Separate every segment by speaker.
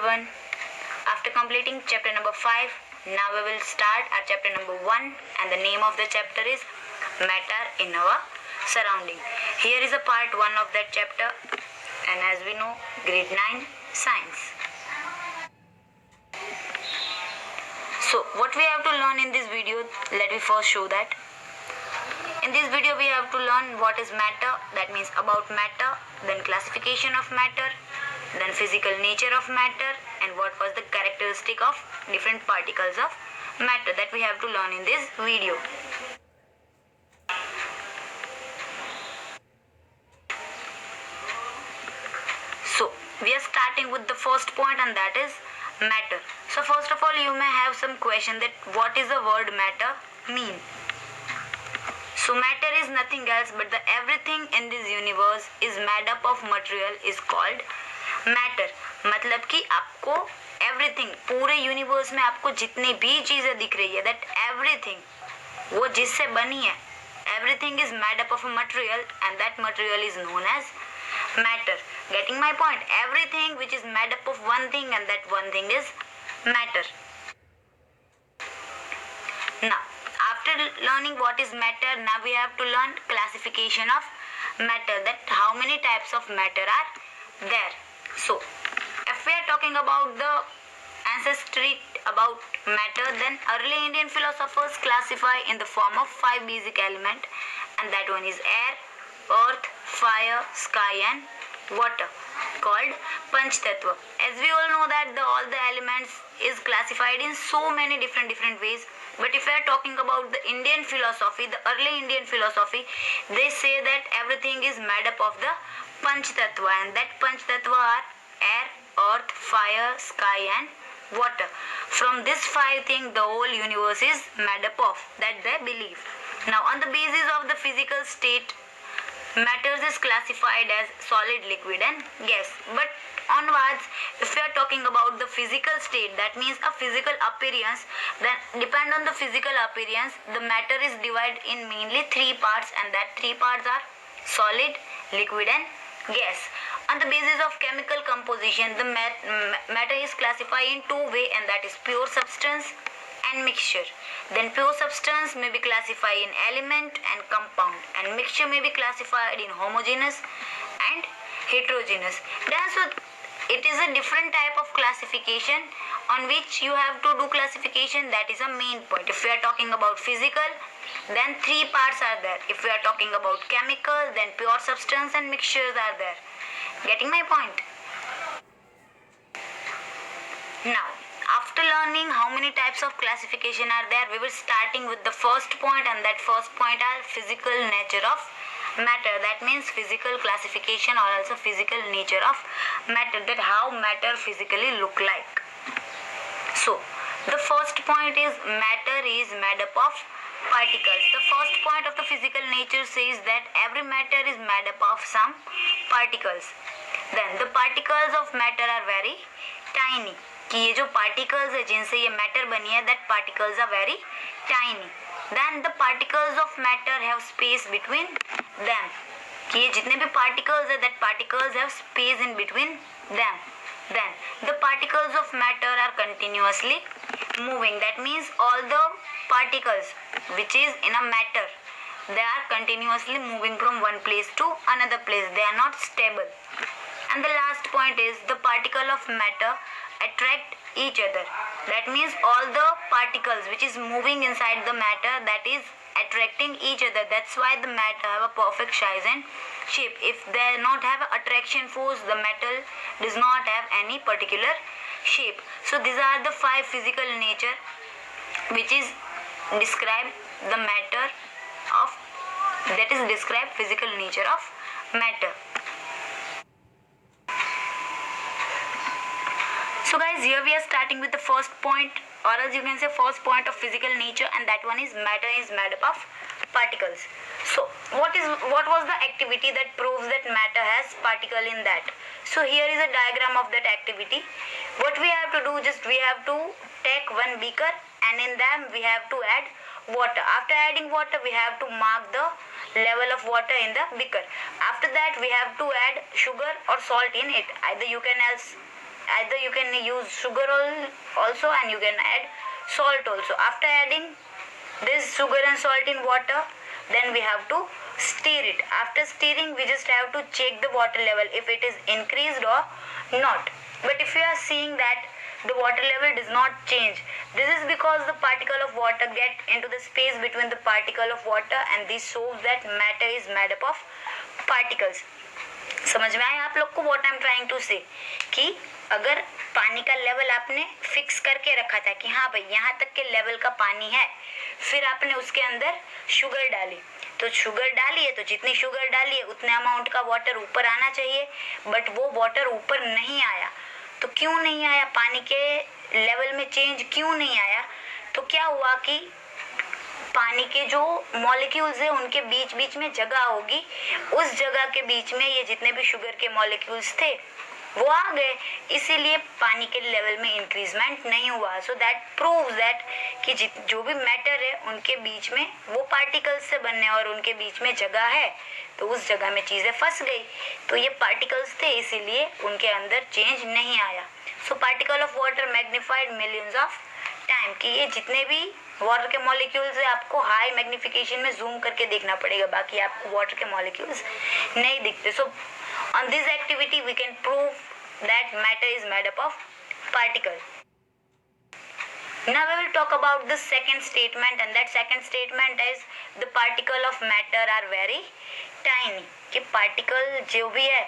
Speaker 1: everyone. After completing chapter number 5, now we will start our chapter number 1, and the name of the chapter is Matter in Our Surrounding. Here is a part 1 of that chapter, and as we know, grade 9 science. So what we have to learn in this video, let me first show that. In this video we have to learn what is matter, that means about matter, then classification of matter, then physical nature of matter, and what was the characteristic of different particles of matter that we have to learn in this video. So we are starting with the first point, and that is matter. So first of all, you may have some question that what is the word matter mean? So matter is nothing else but the everything in this universe is made up of material is called matter. मतलब कि आपको everything पूरे universe में आपको जितनी भी चीजें दिख रही है that everything वो जिससे बनी है everything is made up of a material and that material is known as matter. Getting my point? Everything which is made up of one thing and that one thing is matter. Now after learning what is matter, now we have to learn classification of matter, that how many types of matter are there. So if we are talking about the ancestry about matter, then early Indian philosophers classify in the form of 5 basic elements, and that one is air, earth, fire, sky and water, called Panch Tattva. As we all know that all the elements is classified in so many different ways. But if we are talking about the Indian philosophy, the early Indian philosophy, they say that everything is made up of the Panch Tattva, and that Panch Tattva are air, earth, fire, sky and water. From this 5 things the whole universe is made up of, that they believe. Now on the basis of the physical state, matter is classified as solid, liquid and gas. But onwards, if we are talking about the physical state, that means a physical appearance, then depend on the physical appearance, the matter is divided in mainly 3 parts, and that 3 parts are solid, liquid and gas. On the basis of chemical composition, the matter is classified in 2 ways, and that is pure substance and mixture. Then pure substance may be classified in element and compound, and mixture may be classified in homogeneous and heterogeneous. Then so it is a different type of classification on which you have to do classification. That is a main point. If we are talking about physical, then 3 parts are there. If we are talking about chemical, then pure substance and mixtures are there. Getting my point? Now after learning how many types of classification are there, we will starting with the first point, and that first point are physical nature of matter. That means physical classification or also physical nature of matter, that how matter physically look like. So the first point is matter is made up of particles. The first point of the physical nature says that every matter is made up of some particles. Then the particles of matter are very tiny. कि ये जो particles है जिनसे ये matter बनी है, that particles are very tiny. Then the particles of matter have space between them. कि ये जितने भी particles है, that particles have space in between them. Then the particles of matter are continuously moving. That means all the particles which is in a matter, they are continuously moving from one place to another place. They are not stable. And the last point is the particle of matter attract each other. That means all the particles which is moving inside the matter, that is attracting each other. That's why the matter have a perfect size and shape. If they not have attraction force, the metal does not have any particular shape. So these are the 5 physical nature which is describe the matter of, that is describe physical nature of matter. So guys, here we are starting with the first point, or else you can say first point of physical nature, and that one is matter is made up of particles. So what was the activity that proves that matter has particle in that? So here is a diagram of that activity. What we have to do, just we have to take one beaker, and in them we have to add water. After adding water, we have to mark the level of water in the beaker. After that, we have to add sugar or salt in it. Either you can else either you can use sugar also, and you can add salt also. After adding this sugar and salt in water, then we have to stir it. After stirring, we just have to check the water level if it is increased or not. But if you are seeing that the water level does not change, this is because the particle of water get into the space between the particle of water, and this shows that matter is made up of particles. समझ में आया आप लोग को what I am trying to say, कि अगर पानी का लेवल आपने फिक्स करके रखा था कि हाँ भाई यहाँ तक के लेवल का पानी है, फिर आपने उसके अंदर शुगर डाली, तो शुगर डाली है तो जितनी शुगर डाली है उतने अमाउंट का वाटर ऊपर आना चाहिए, बट वो वाटर ऊपर नहीं आया। तो क्यों नहीं आया, पानी के लेवल में चेंज क्यों नहीं आया? तो क्या हुआ कि पानी के जो मॉलिक्यूल्स है उनके बीच बीच में जगह होगी, उस जगह के बीच में ये जितने भी शुगर के मॉलिक्यूल्स थे वो आ गए, इसीलिए पानी के लेवल में इंक्रीजमेंट नहीं हुआ। सो दैट प्रूव्स दैट कि जो भी मैटर है उनके बीच में वो पार्टिकल्स से बनने और उनके बीच में जगह है, तो उस जगह में चीज़ें फंस गई। तो ये पार्टिकल्स थे, इसीलिए उनके अंदर चेंज नहीं आया। So particle of water magnified millions of time, कि ये जितने भी वाटर के मॉलिक्यूल्स है आपको हाई मैग्निफिकेशन में जूम करके देखना पड़ेगा, बाकी आपको वाटर के मॉलिक्यूल्स नहीं दिखते। सो on this activity we can prove that matter is made up of particle. Now we will talk about the second statement, and that second statement is the particle of matter are very tiny, कि particle जो भी है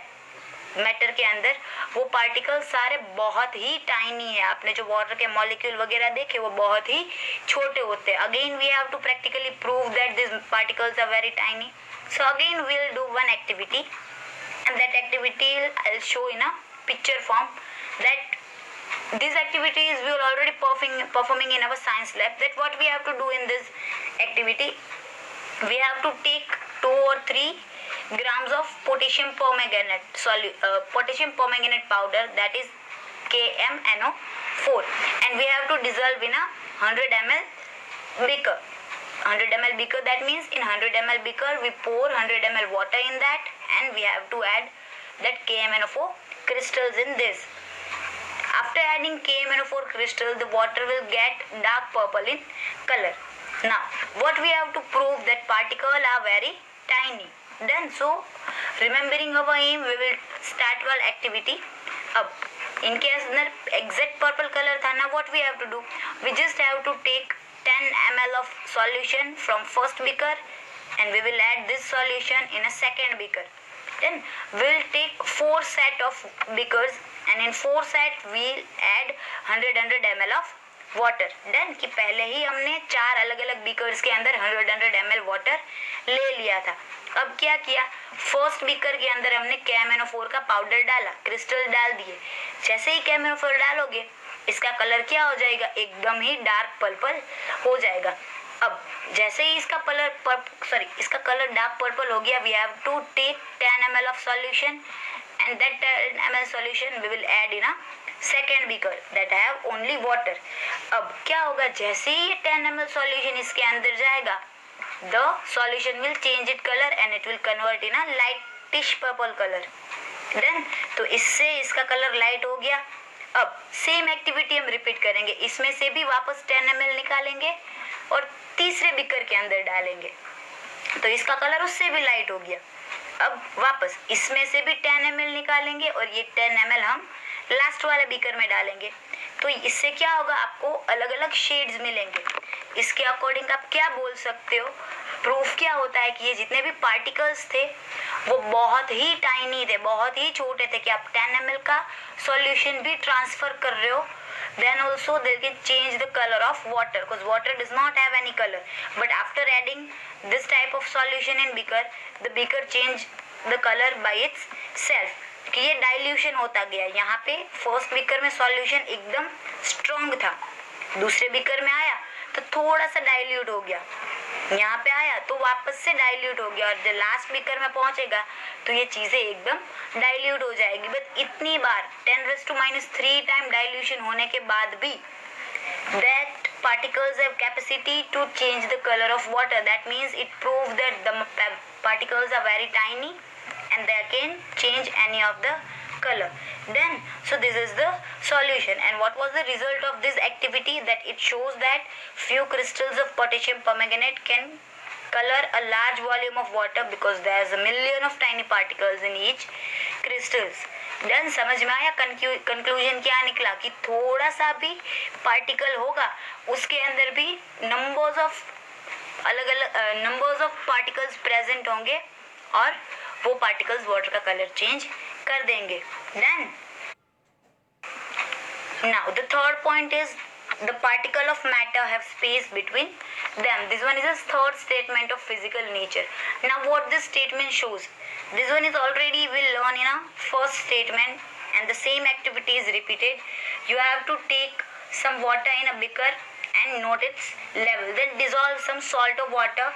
Speaker 1: matter के अंदर वो particle सारे बहुत ही tiny है। आपने जो वाटर के मॉलिक्यूल वगैरह देखे वो बहुत ही छोटे होते हैं। Again we have to practically prove that this particles are very tiny. So again we will do one activity, and that activity I'll show in a picture form. That these activities we are already performing in our science lab. That what we have to do in this activity, we have to take 2 or 3 grams of potassium permanganate powder, that is KMNO4, and we have to dissolve in a 100 ml beaker. 100 ml beaker, that means in 100 ml beaker we pour 100 ml water in that, and we have to add that KMNO4 crystals in this. After adding KMNO4 crystal, the water will get dark purple in color. Now what we have to prove, that particles are very tiny. Done. So remembering our aim, we will start our activity. अब इनके अंदर exact purple color था ना, what we have to do, we just have to take 10 ml of solution from first beaker, and we will add this solution in a second beaker. Then we will take 4 set of beakers, and in 4 set we will add 100 ml of water. Then कि पहले ही हमने 4 अलग अलग beakers के अंदर 100 ml water ले लिया था। अब क्या किया, फर्स्ट बीकर के अंदर हमने KMNO4 का पाउडर डाला, क्रिस्टल डाल दिए। जैसे ही KMNO4 डालोगे इसका कलर क्या हो जाएगा, एकदम ही डार्क पर्पल हो जाएगा। अब जैसे ही इसका कलर डार्क पर्पल हो गया, we have to take 10 ml of solution, and that 10 ml solution we will add in a second beaker that have only water. अब क्या होगा, जैसे ही 10 ml सॉल्यूशन इसके अंदर जाएगा, the solution will change its color and it will convert in a lightish purple color. Then तो इससे इसका कलर लाइट हो गया। अब सेम एक्टिविटी हम रिपीट करेंगे, इसमें से भी वापस 10 ml निकालेंगे और तीसरे बीकर के अंदर डालेंगे, तो इसका कलर उससे भी लाइट हो गया। अब वापस इसमें से भी 10 ml निकालेंगे और ये 10 ml हम लास्ट वाले बीकर में डालेंगे, तो इससे क्या होगा, आपको अलग अलग शेड्स मिलेंगे। इसके अकॉर्डिंग आप क्या बोल सकते हो, प्रूफ क्या होता है कि ये जितने भी पार्टिकल्स थे वो बहुत ही टाइनी थे, बहुत ही छोटे थे, कि आप 10 ml का सॉल्यूशन भी ट्रांसफर कर रहे हो, then also they can change the color of water, because water does not have any color, but after adding this type of solution in beaker, the beaker change the color by itself, कि ये dilution होता गया। यहाँ पे first beaker में solution एकदम strong था, दूसरे बीकर में आया तो थोड़ा सा डाइल्यूट हो गया, यहाँ पे आया तो वापस से डाइल्यूट हो गया, और जब लास्ट बीकर में पहुंचेगा तो ये चीजें एकदम डाइल्यूट हो जाएगी। बट इतनी बार 10⁻³ टाइम डाइल्यूशन होने के बाद भी that particles have capacity to change the color of water. That means it proves that the particles are very tiny and they can change any of the color. Then, so this is the solution. And what was the result of this activity? That it shows that few crystals of potassium permanganate can color a large volume of water because there is a million of tiny particles in each crystals. Done, समझ में आया? Conclusion क्या निकला कि थोड़ा सा भी particle होगा उसके अंदर भी नंबर्स ऑफ अलग अलग नंबर्स ऑफ पार्टिकल्स प्रेजेंट होंगे और वो पार्टिकल्स वाटर का कलर चेंज कर देंगे. Done. Now the third point is the particle of matter have space between them. This one is a third statement of physical nature. Now what this statement shows? This one is already we learn in a first statement and the same activity is repeated. You have to take some water in a beaker and note its level. Then dissolve some salt of water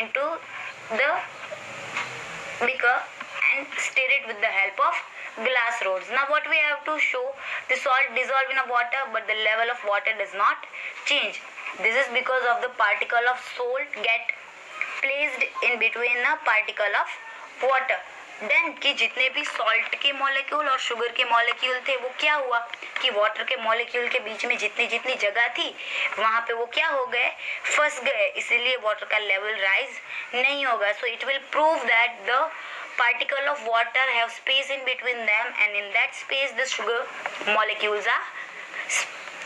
Speaker 1: into the beaker and stir it with the help of glass rods. Now what we have to show, the salt dissolve in a water but the level of water does not change. This is because of the particle of salt get placed in between a particle of water. Then कि जितने भी salt के molecule और sugar के molecule थे वो क्या हुआ कि वाटर के मॉलिक्यूल के बीच में जितनी जितनी जगह थी वहाँ पे वो क्या हो गए, फंस गए, इसीलिए वाटर का लेवल राइज नहीं होगा. So it will prove that the particle of water have space in between them and in that space the sugar molecules are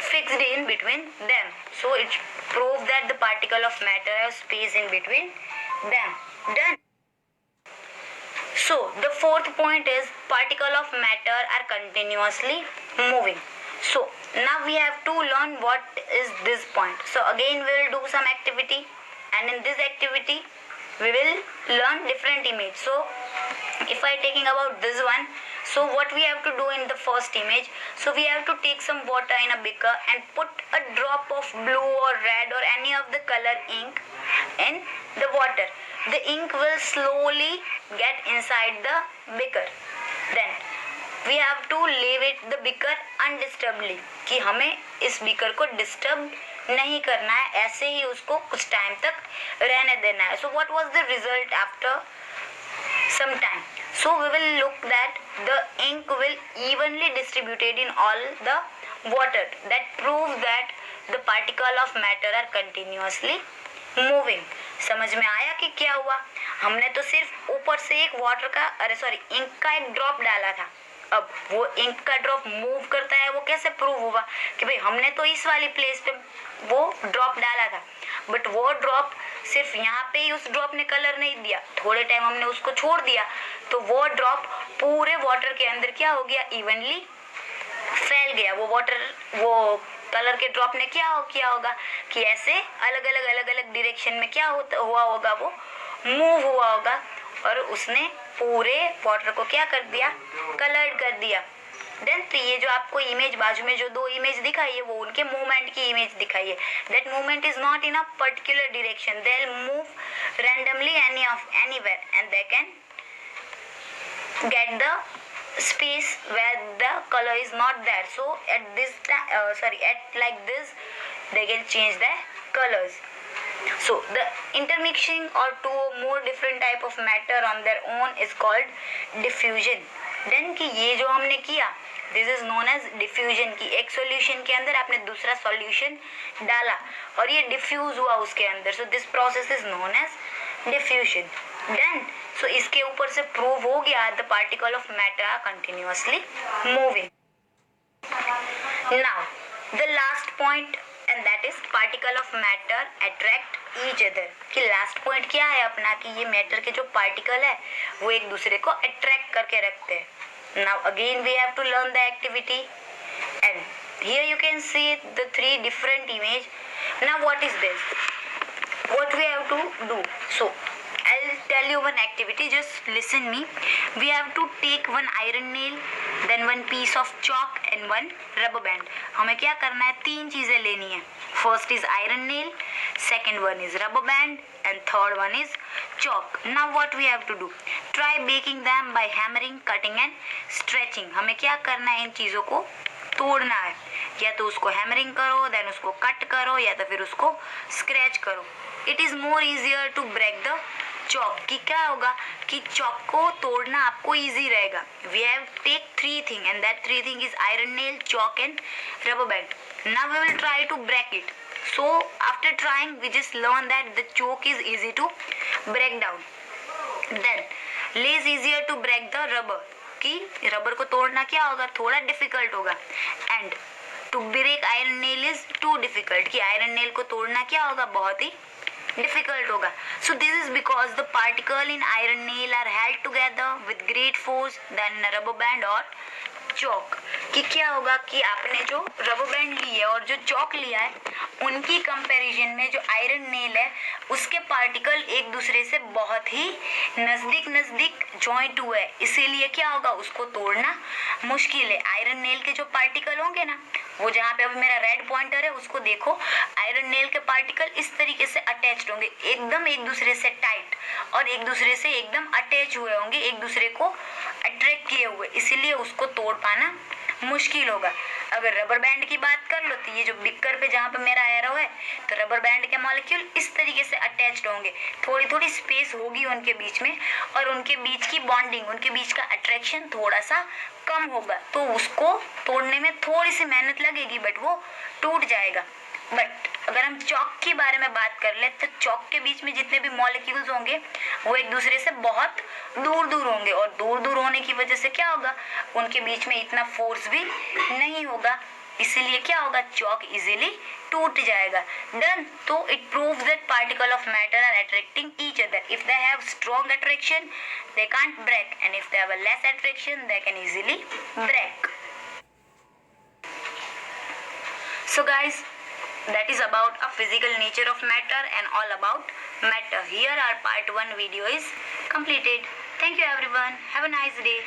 Speaker 1: fixed in between them. So it proves that the particle of matter have space in between them. Done. So the fourth point is particle of matter are continuously moving. So now we have to learn what is this point. So again we will do some activity and in this activity we will learn different image. So if I taking about this one, so what we have to do in the first image, so we have to take some water in a beaker and put a drop of blue or red or any of the color ink in the water. The ink will slowly get inside the beaker. Then we have to leave it the beaker undisturbedly कि हमें इस beaker को disturb नहीं करना है, ऐसे ही उसको कुछ टाइम तक रहने देना है. So what was the result after some time? So we will look that the ink will evenly distributed in all the water. That proves that the particle of matter are continuously moving. समझ में आया कि क्या हुआ? हमने तो सिर्फ ऊपर से एक वाटर का इंक का एक ड्रॉप डाला था. अब वो इंक का ड्रॉप मूव करता है, वो कैसे प्रूव हुआ कि भाई हमने तो इस वाली प्लेस पे वो ड्रॉप डाला था बट वो ड्रॉप सिर्फ यहाँ पे ही उस ड्रॉप ने कलर नहीं दिया, थोड़े टाइम हमने उसको छोड़ दिया तो वो ड्रॉप पूरे वाटर के अंदर क्या हो गया, इवनली फैल गया. वो वाटर वो कलर के ड्रॉप ने क्या किया होगा कि ऐसे अलग अलग डायरेक्शन में क्या हुआ होगा, वो मूव हुआ होगा और उसने पूरे वाटर को क्या कर दिया, कलर्ड कर दिया. देन तो ये जो आपको इमेज बाजू में जो दो इमेज दिखाई है वो उनके मूवमेंट की इमेज दिखाई है. That movement is not in a particular direction, they will move randomly anywhere and they can get the space where the color is not there. So at this at like this they can change the colors. So the intermixing or two or more different type of matter on their own is called diffusion. Then कि ये जो हमने किया this is known as diffusion की एक solution के अंदर आपने दूसरा solution डाला और ये diffuse हुआ उसके अंदर. So this process is known as diffusion. Then so इसके ऊपर से prove हो गया the particle of matter are continuously moving. Now the last point and that is particle of matter attract each other. कि last point क्या है अपना कि ये matter के जो particle है वो एक दूसरे को attract करके रखते हैं. Now again we have to learn the activity and here you can see the three different image. Now what is this? What we have to do? So I'll tell you one activity, just listen me. We have to take one iron nail, then one piece of chalk and one rubber band. हमें क्या करना है, तीन चीजें लेनी है. First is iron nail, second one is rubber band and third one is chalk. Now what we have to do? Try breaking them by hammering, cutting and stretching. हमें क्या करना है, इन चीजों को तोड़ना है. या तो उसको हैमरिंग करो, देन उसको कट करो या तो फिर उसको स्क्रैच करो. It is more easier to break the chalk की क्या होगा कि चॉक को तोड़ना आपको इजी रहेगा. We have take 3 thing and that 3 thing is iron nail, chalk and rubber band. Now we will try to break it. So after trying we just learn that the chalk is easy to break down. Then less easier to break the rubber. कि rubber को तोड़ना क्या होगा, थोड़ा difficult होगा. And to break iron nail is too difficult, कि iron nail को तोड़ना क्या होगा, बहुत ही डिफिकल्ट होगा. So this is because the particle in iron nail are held together with great force than rubber band और चॉक. कि क्या होगा कि आपने जो रबर बैंड ली है और जो चॉक लिया है उनकी कंपैरिजन में जो आयरन नेल है उसके पार्टिकल एक दूसरे से बहुत ही नज़दीक जॉइंट हुए हैं, इसीलिए क्या होगा, उसको तोड़ना मुश्किल है. आयरन नेल के जो पार्टिकल होंगे ना, वो जहाँ पे अभी मेरा रेड पॉइंटर है उसको देखो, आयरन नेल के पार्टिकल इस तरीके से अटैच्ड होंगे, एकदम एक दूसरे से टाइट और एक दूसरे से एकदम अटैच हुए होंगे, एक दूसरे को अट्रैक्ट किए हुए, इसीलिए उसको तोड़ पाना मुश्किल होगा. अगर रबर बैंड की बात कर लो तो ये जो बिक्कर पे जहाँ पे मेरा एरो है तो रबर बैंड के मॉलिक्यूल इस तरीके से अटैच्ड होंगे, थोड़ी थोड़ी स्पेस होगी उनके बीच में और उनके बीच की बॉन्डिंग, उनके बीच का अट्रैक्शन थोड़ा सा कम होगा, तो उसको तोड़ने में थोड़ी सी मेहनत लगेगी बट वो टूट जाएगा. बट अगर हम चॉक के बारे में बात कर ले तो चॉक के बीच में जितने भी मॉलिक्यूल्स होंगे वो एक दूसरे से बहुत दूर दूर होंगे और दूर दूर होने की वजह से क्या होगा, उनके बीच में इतना फोर्स भी नहीं होगा, इसीलिए क्या होगा, चॉक इजीली टूट जाएगा. डन. तो it proves that particle of matter are attracting each other. If they have strong attraction they can't break and if they have less attraction they can easily break. So guys, that is about a physical nature of matter and all about matter. Here our part 1 video is completed. Thank you everyone. Have a nice day.